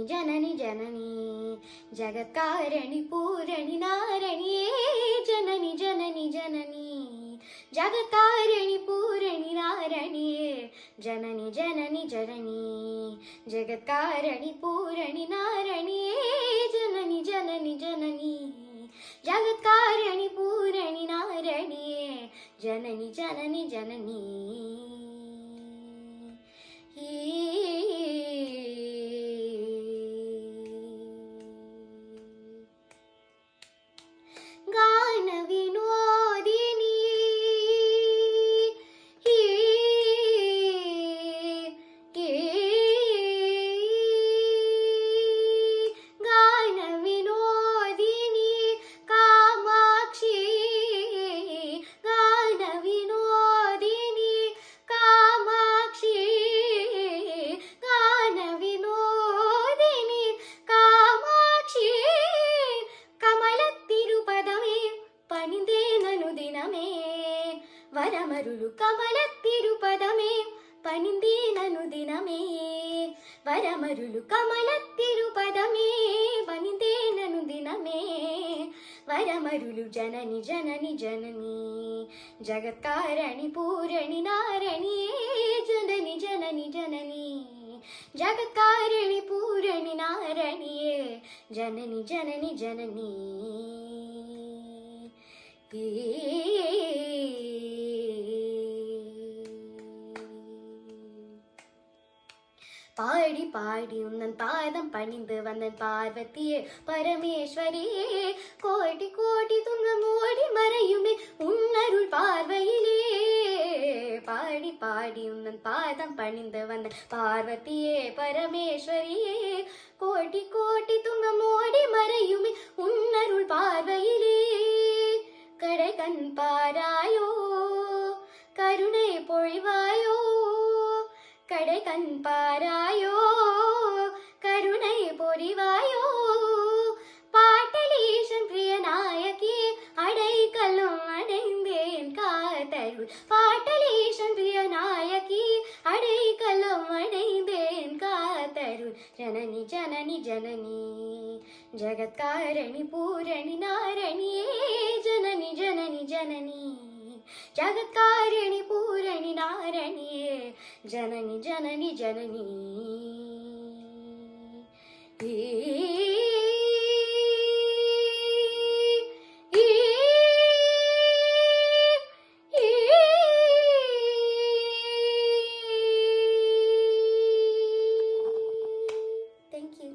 जननी जननी जगत्कारिणी पूरणि नारणिये जननी जननी जननी जगत्कारिणी पूरणि नारणिये जननी जननी जननी जगत्कारिणी पूरणि नारणिये जननी जननी जननी जगत्कारिणी पूरणि नारणिये जननी जननी जननी गान विनोदिनी गान विनोदिनी कामाक्षी गान विनोदिनी कामाक्षी गान विनोदिनी कामाक्षी कमलत्तिरुपदमे पनिंदेननु दिनमे वरमरुलु कमलत्तिरुपदमे पनिंदेननु दिनमे वरमरुलु कमलत्तिरुपदमे पनिंदेननु दिनमे वरमरुलु जननी जननी जननी जगत्कारिणी पूरणि नारणिये जननी जननी जननी जगत्कारिणी पूरणि नारणिये जननी जननी जननी പാടി പാടി ഉന്നൻ പാദം പണിந்து വന്നൻ പാർവതിയെ പരമേശ്വരിയെ കോടി കോടി തുങ്ങം ഓടി മറയുമേ ഉന്നരുൾ പാർവയിലേ പാടി പാടി ഉന്നൻ പാദം പണിந்து വന്നൻ പാർവതിയെ പരമേശ്വരിയെ കോടി കോടി തുങ്ങം ഓടി മറയുമേ ഉന്നരുൾ പാർവയിലേ കടை കൺ പാരായോ കരുണை പൊഴിവായോ கடை கண் பாராயோ கருணை பொறிவாயோ பாட்டலீசன் பிரிய நாயகி அடைக்கலும் அடைந்தேன் காத்தருள் பாட்டலீசன் பிரிய நாயகி அடைக்கலும் அடைந்தேன் காத்தருள் ஜனனி ஜனனி ஜனனி ஜகத்காரிணி பூரணி நாரணியே ஜனனி ஜனனி ஜனனி जगत्कारिणी पूरणि नारणिये जननी जननी जननी